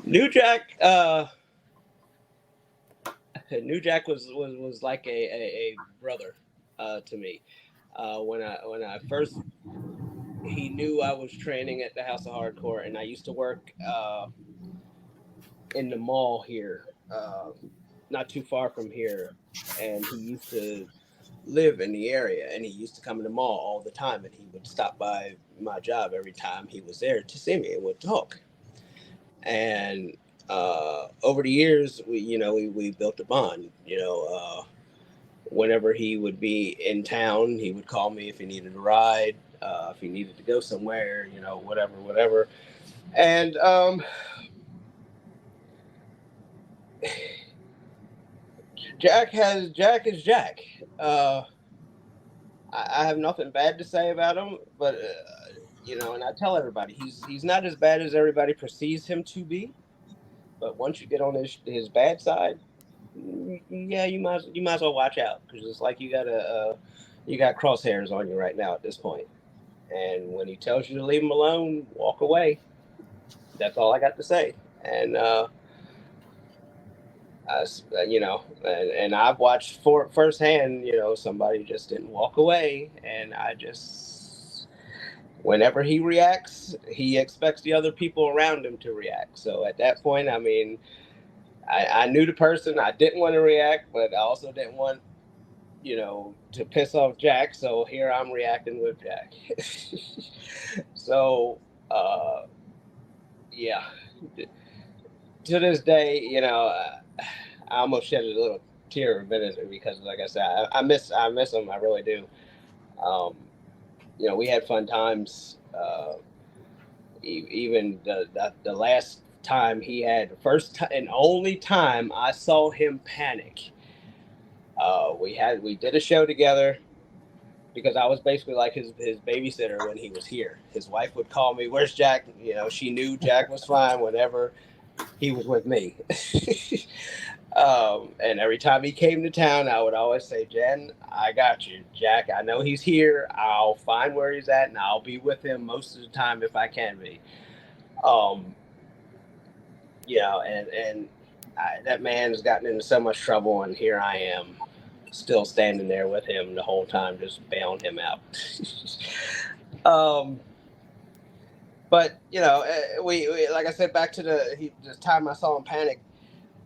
New Jack, New Jack was like a brother to me. When I first he knew I was training at the House of Hardcore, and I used to work in the mall here, not too far from here, and he used to live in the area, and he used to come in the mall all the time, and he would stop by my job every time he was there to see me and would talk. And over the years, we built a bond. Whenever he would be in town, he would call me if he needed a ride, if he needed to go somewhere, whatever, whatever. And Jack is Jack. Uh, I have nothing bad to say about him, but and I tell everybody he's not as bad as everybody perceives him to be. But once you get on his bad side, yeah, you might as well watch out because it's like you got crosshairs on you right now at this point. And when he tells you to leave him alone, walk away. That's all I got to say. And and I've watched for firsthand. Somebody just didn't walk away, and I just whenever he reacts, he expects the other people around him to react. So at that point, I mean, I knew the person. I didn't want to react, but I also didn't want to piss off Jack. So here I'm reacting with Jack. So, uh, yeah, to this day, I almost shed a little tear a minute because, like I said, I miss him. I really do. Um, we had fun times. Even the last time he had the and only time I saw him panic. We did a show together because I was basically like his babysitter when he was here. His wife would call me, "Where's Jack?" She knew Jack was fine whenever he was with me. And every time he came to town, I would always say, "Jen, I got you, Jack. I know he's here. I'll find where he's at, and I'll be with him most of the time if I can be." Um, and that man's gotten into so much trouble, and here I am, still standing there with him the whole time, just bailing him out. um, but we like I said, back to the time I saw him panic.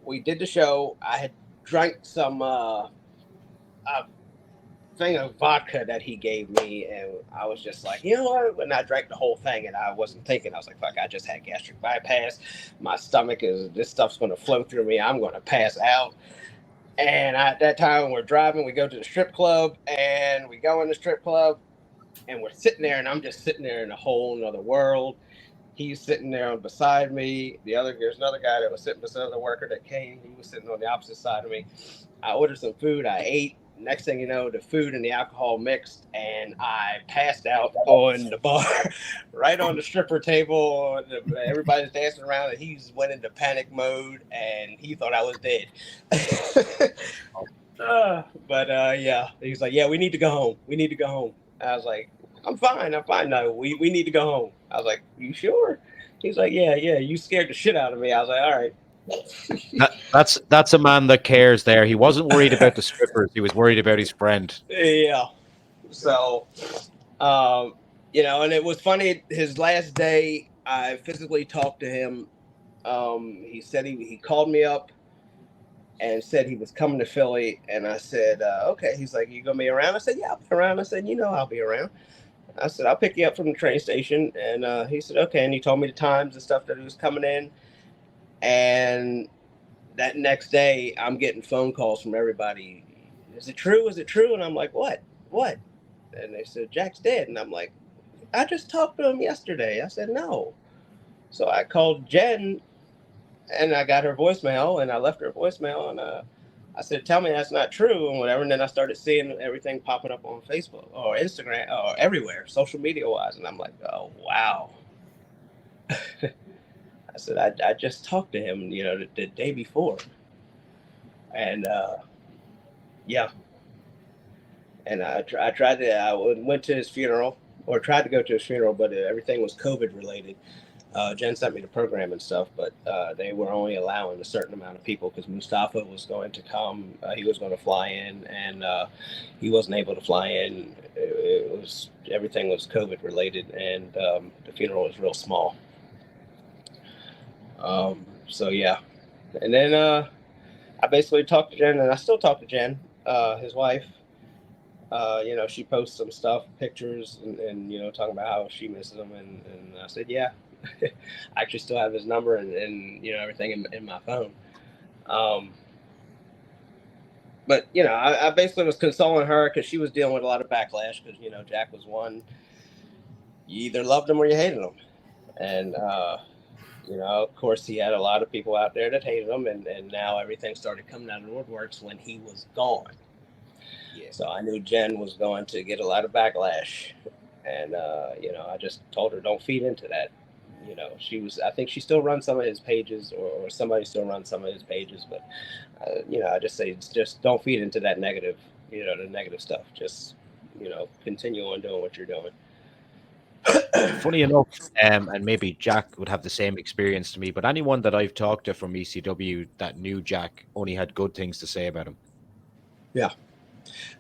We did the show. I had drank some a thing of vodka that he gave me, and I was just like, you know what? When I drank the whole thing, and I wasn't thinking, I was like, fuck, I just had gastric bypass. My stomach is this stuff's going to flow through me. I'm going to pass out. And at that time, we're driving. We go to the strip club, and we go in the strip club, and we're sitting there, and I'm just sitting there in a whole other world. He's sitting there beside me. There's another guy that was sitting beside the worker that came. He was sitting on the opposite side of me. I ordered some food. I ate. Next thing you know, the food and the alcohol mixed, and I passed out on the bar, right on the stripper table. Everybody's dancing around, and he's went into panic mode, and he thought I was dead. But yeah, he's like, "Yeah, we need to go home. We need to go home." I was like, "I'm fine. I'm fine. No, we need to go home." I was like, "You sure?" He's like, "Yeah, yeah. You scared the shit out of me." I was like, "All right." That's a man that cares. There, he wasn't worried about the strippers. He was worried about his friend. Yeah. So, um, and it was funny. His last day, I physically talked to him. He said he called me up and said he was coming to Philly, and I said, "Okay." He's like, "You gonna be around?" I said, "Yeah, I'll be around." I said, "I'll be around." I said, "I'll pick you up from the train station," and he said, "Okay." And he told me the times and stuff that he was coming in, and that next day, I'm getting phone calls from everybody. Is it true? Is it true? And I'm like, "What? What?" And they said, "Jack's dead." And I'm like, "I just talked to him yesterday." I said, "No." So I called Jen, and I got her voicemail, and I left her a voicemail, and I said, "Tell me that's not true," and whatever. And then I started seeing everything popping up on Facebook or Instagram or everywhere, social media wise. And I'm like, "Oh, wow." I said, I just talked to him, the day before. And yeah. And I went to his funeral, or tried to go to his funeral, but everything was COVID related. Jen sent me the program and stuff, but they were only allowing a certain amount of people because Mustafa was going to come. He was going to fly in, and he wasn't able to fly in. It was everything was COVID related, and the funeral was real small. So yeah, and then I basically talked to Jen, and I still talk to Jen, his wife. She posts some stuff, pictures, and talking about how she misses him, and I said, yeah, I actually still have his number and everything in my phone. But I basically was consoling her because she was dealing with a lot of backlash because Jack was one. You either loved him or you hated him, and of course he had a lot of people out there that hated him, and now everything started coming out of the woodworks when he was gone. Yeah. So I knew Jen was going to get a lot of backlash, and I just told her don't feed into that. I think she still runs some of his pages, or somebody still runs some of his pages, but I just say just don't feed into that negative, the negative stuff. Just continue on doing what you're doing. Funny enough, and maybe Jack would have the same experience to me, but anyone that I've talked to from ECW that knew Jack only had good things to say about him. Yeah.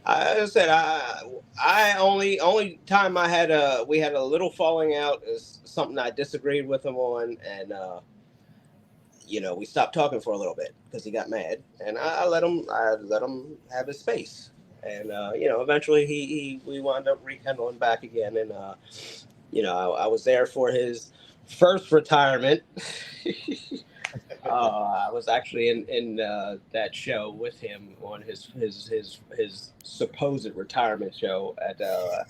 I said I only time we had a little falling out is something I disagreed with him on, and we stopped talking for a little bit because he got mad, and I let him have his space, and eventually we wound up rekindling back again, and I was there for his first retirement. I was actually in that show with him on his supposed retirement show at I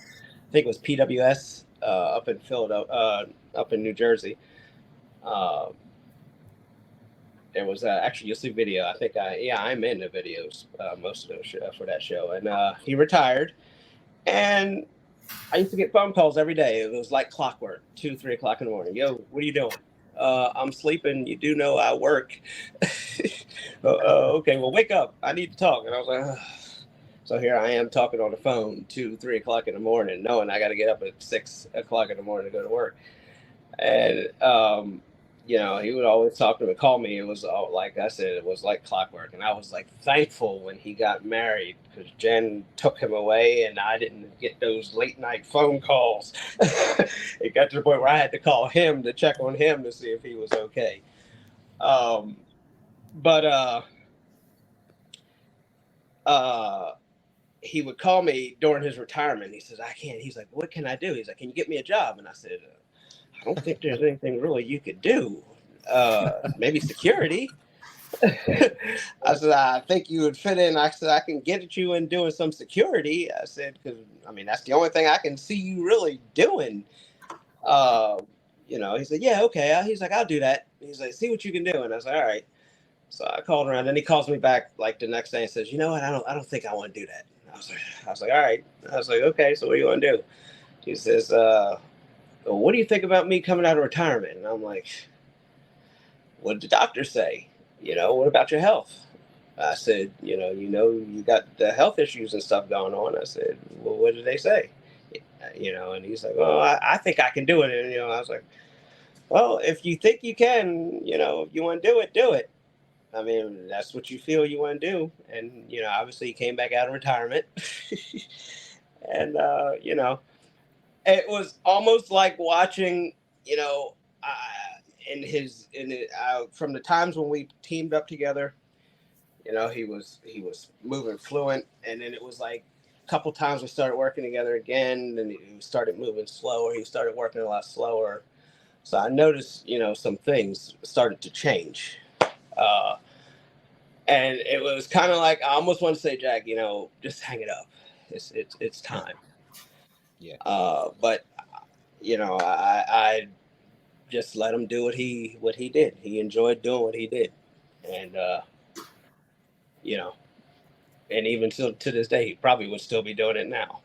think it was PWS up in Philadelphia, up in New Jersey. There was actually, you'll see video. I think I'm in the videos most of those for that show, and he retired, and I used to get phone calls every day. It was like clockwork, 2-3 o'clock in the morning. Yo, what are you doing? I'm sleeping. You do know I work. Okay, well, wake up. I need to talk. And I was like, ugh. So here I am talking on the phone 2-3 o'clock in the morning, knowing I got to get up at 6 o'clock in the morning to go to work. And he would always talk to me, call me. It was like I said, it was like clockwork. And I was like thankful when he got married because Jen took him away and I didn't get those late night phone calls. It got to the point where I had to call him to check on him to see if he was okay. He would call me during his retirement. He says, I can't. He's like, what can I do? He's like, can you get me a job? And I said, I don't think there's anything really you could do. Maybe security. I said, I think you would fit in. I said, I can get you in doing some security. I said, because that's the only thing I can see you really doing. He said, yeah, okay. He's like, I'll do that. He's like, see what you can do. And I was like, all right. So I called around. Then he calls me back like the next day and says, you know what? I don't think I want to do that. I was like, all right. I was like, okay. So what do you want to do? He says, what do you think about me coming out of retirement? And I'm like, what did the doctor say? What about your health? I said, you got the health issues and stuff going on. I said, well, what did they say? And he's like, well, I think I can do it. And, I was like, well, if you think you can, if you want to do it, do it. That's what you feel you want to do. And, obviously he came back out of retirement. And, it was almost like watching, from the times when we teamed up together, he was moving fluent, and then it was like a couple times we started working together again, and he started moving slower. He started working a lot slower. So I noticed, some things started to change. And it was kind of like, I almost want to say, Jack, just hang it up. It's time. Yeah. But I just let him do what he did. He enjoyed doing what he did, and and even to this day, he probably would still be doing it now.